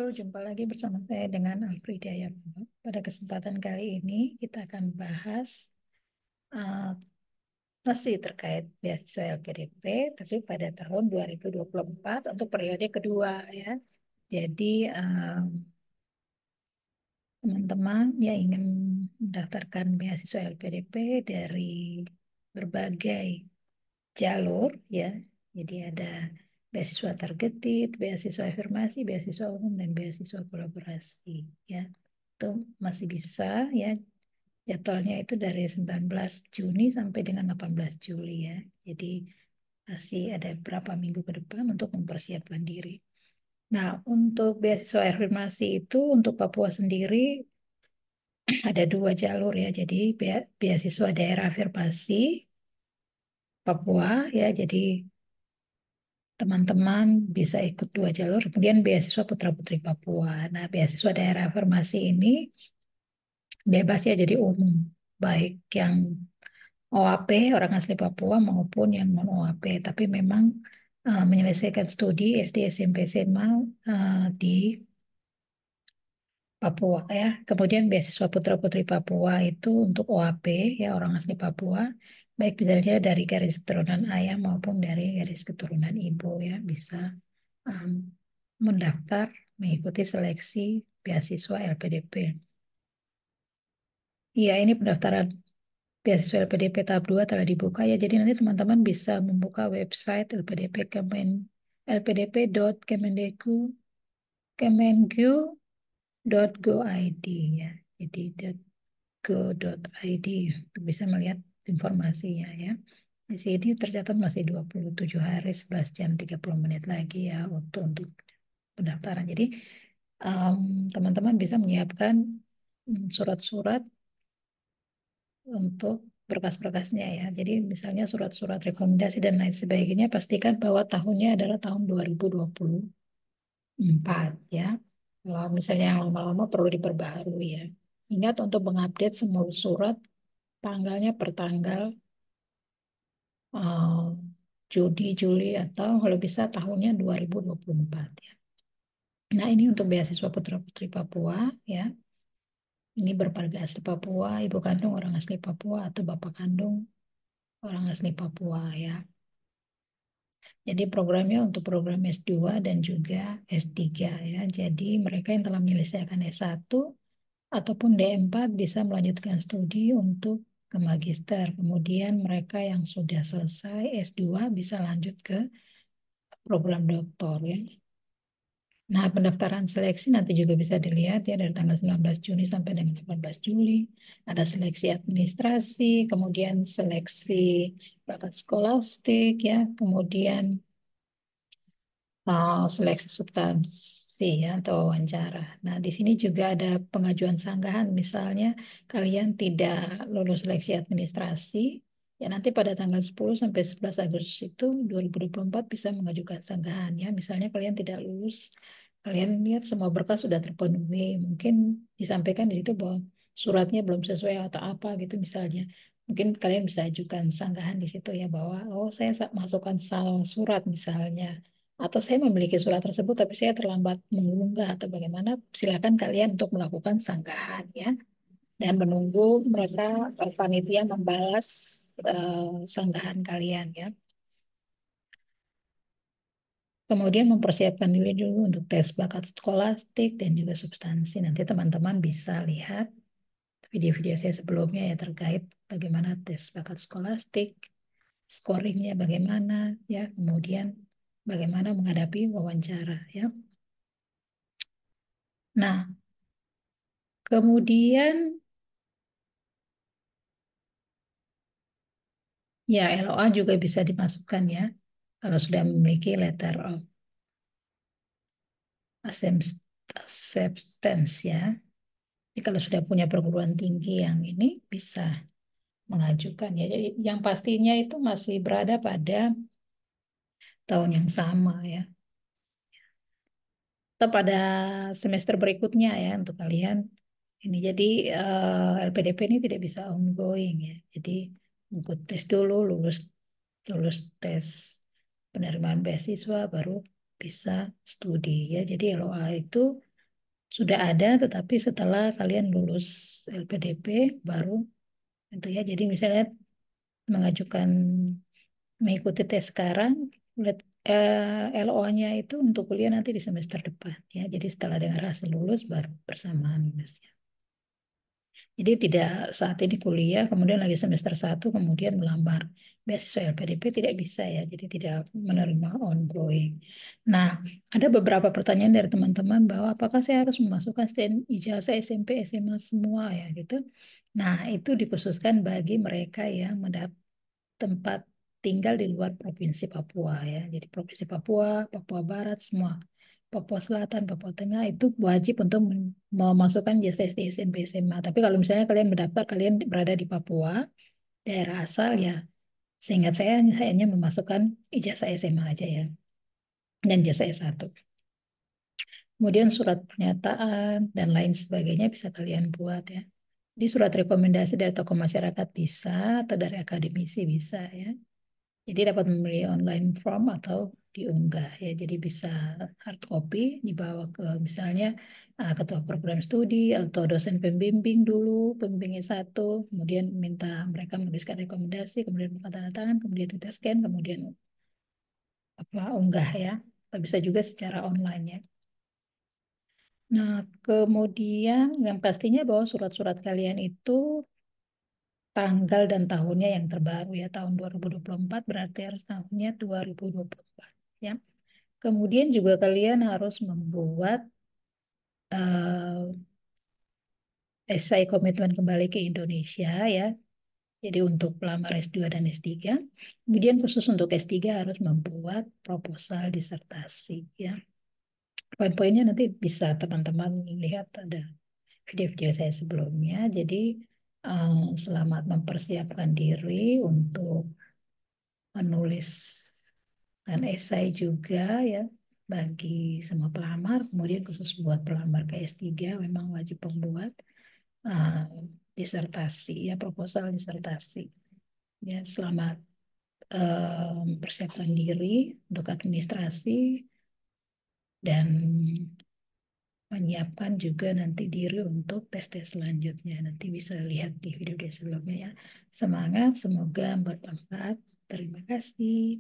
jumpa lagi bersama saya dengan Alfrida ya. Pada kesempatan kali ini kita akan bahas uh, masih terkait beasiswa LPDP, tapi pada tahun 2024 untuk periode kedua ya. Jadi teman-teman yang ingin mendaftarkan beasiswa LPDP dari berbagai jalur ya. Jadi ada beasiswa targeted, beasiswa afirmasi, beasiswa umum, dan beasiswa kolaborasi ya. Itu masih bisa ya. Jadwalnya itu dari 19 Juni sampai dengan 18 Juli ya. Jadi masih ada beberapa minggu ke depan untuk mempersiapkan diri. Nah, untuk beasiswa afirmasi itu untuk Papua sendiri ada dua jalur ya. Jadi beasiswa daerah afirmasi Papua ya. Jadi teman-teman bisa ikut dua jalur. Kemudian beasiswa putra-putri Papua. Nah, beasiswa daerah afirmasi ini bebas ya, jadi umum. Baik yang OAP, orang asli Papua, maupun yang non-OAP. Tapi memang menyelesaikan studi SD, SMP, SMA di Papua ya. Kemudian beasiswa putra-putri Papua itu untuk OAP, ya orang asli Papua. Baik misalnya dari garis keturunan ayah maupun dari garis keturunan ibu ya. Bisa um, mendaftar mengikuti seleksi beasiswa LPDP. Iya, ini pendaftaran beasiswa LPDP tahap 2 telah dibuka ya. Jadi nanti teman-teman bisa membuka website LPDP lpdp.kemendikbud kemenq.go.id ya. Jadi .go.id untuk bisa melihat informasinya ya. Di sini tercatat masih 27 hari 11 jam 30 menit lagi ya waktu untuk pendaftaran. Jadi teman-teman bisa menyiapkan surat-surat untuk berkas-berkasnya ya. Jadi misalnya surat-surat rekomendasi dan lain sebagainya, pastikan bahwa tahunnya adalah tahun 2024 ya. Kalau misalnya yang lama-lama perlu diperbaharui ya. Ingat untuk mengupdate semua surat tanggalnya per tanggal uh, Juni, Juli, atau kalau bisa tahunnya 2024 ya. Nah ini untuk beasiswa putra-putri Papua ya. Ini berwarga asli Papua, ibu kandung orang asli Papua, atau bapak kandung orang asli Papua ya. Jadi programnya untuk program S2 dan juga S3 ya. Jadi mereka yang telah menyelesaikan S1 ataupun D4 bisa melanjutkan studi untuk ke magister. Kemudian mereka yang sudah selesai S2 bisa lanjut ke program doktor ya. Nah, pendaftaran seleksi nanti juga bisa dilihat ya dari tanggal 19 Juni sampai dengan 18 Juli. Ada seleksi administrasi, kemudian seleksi bakat skolastik ya, kemudian seleksi substansi ya atau wawancara. Nah, di sini juga ada pengajuan sanggahan. Misalnya kalian tidak lulus seleksi administrasi, ya nanti pada tanggal 10 sampai 11 Agustus itu 2024 bisa mengajukan sanggahan ya. Misalnya kalian tidak lulus, kalian lihat semua berkas sudah terpenuhi, mungkin disampaikan di situ bahwa suratnya belum sesuai atau apa gitu misalnya. Mungkin kalian bisa ajukan sanggahan di situ ya bahwa oh saya masukkan salah surat misalnya atau saya memiliki surat tersebut tapi saya terlambat mengunggah atau bagaimana, silakan kalian untuk melakukan sanggahan ya dan menunggu mereka panitia membalas sanggahan kalian ya. Kemudian mempersiapkan diri dulu untuk tes bakat skolastik dan juga substansi. Nanti teman-teman bisa lihat video-video saya sebelumnya ya terkait bagaimana tes bakat skolastik, scoringnya bagaimana ya, kemudian bagaimana menghadapi wawancara ya. Nah, kemudian ya LOA juga bisa dimasukkan ya kalau sudah memiliki letter of acceptance ya. Jadi kalau sudah punya perguruan tinggi yang ini bisa mengajukan ya. Jadi yang pastinya itu masih berada pada tahun yang sama ya. Atau pada semester berikutnya ya untuk kalian. Ini jadi LPDP ini tidak bisa ongoing ya. Jadi ikut tes dulu, lulus lulus tes penerimaan beasiswa baru bisa studi ya. Jadi LOA itu sudah ada, tetapi setelah kalian lulus LPDP baru itu ya. Jadi misalnya mengajukan mengikuti tes sekarang, LO-nya itu untuk kuliah nanti di semester depan ya. Jadi setelah dengar hasil lulus baru bersamaan lulusnya. Jadi tidak saat ini kuliah, kemudian lagi semester 1, kemudian melamar beasiswa LPDP tidak bisa ya, jadi tidak menerima ongoing. Nah, ada beberapa pertanyaan dari teman-teman bahwa apakah saya harus memasukkan ijazah SMP, SMA semua ya gitu. Nah, itu dikhususkan bagi mereka yang mendapat tempat tinggal di luar Provinsi Papua ya. Jadi Provinsi Papua, Papua Barat semua. Papua Selatan, Papua Tengah itu wajib untuk memasukkan ijazah SD, SMP, SMA. Tapi kalau misalnya kalian mendaftar, kalian berada di Papua, daerah asal ya, seingat saya hanya memasukkan ijazah SMA aja ya, dan ijazah S1. Kemudian surat pernyataan dan lain sebagainya bisa kalian buat ya. Di surat rekomendasi dari tokoh masyarakat bisa, atau dari akademisi bisa ya. Jadi dapat memilih online form atau diunggah ya. Jadi bisa hard copy dibawa ke misalnya ketua program studi atau dosen pembimbing dulu, pembimbingnya satu, kemudian minta mereka menuliskan rekomendasi, kemudian buka tanda tangan, kemudian kita scan, kemudian apa unggah ya. Atau bisa juga secara online ya. Nah, kemudian yang pastinya bahwa surat-surat kalian itu tanggal dan tahunnya yang terbaru ya, tahun 2024 berarti harus tahunnya 2024 ya. Kemudian juga kalian harus membuat esai komitmen kembali ke Indonesia ya. Jadi untuk pelamar S2 dan S3. Kemudian khusus untuk S3 harus membuat proposal disertasi ya. Poin-poinnya nanti bisa teman-teman lihat ada video-video saya sebelumnya. Jadi selamat mempersiapkan diri untuk menulis dan esai juga ya bagi semua pelamar. Kemudian khusus buat pelamar ke S3 memang wajib membuat uh, disertasi ya, proposal disertasi. Ya, selamat mempersiapkan diri untuk administrasi dan menyiapkan juga nanti diri untuk tes-tes selanjutnya. Nanti bisa lihat di video sebelumnya ya. Semangat, semoga bermanfaat. Terima kasih.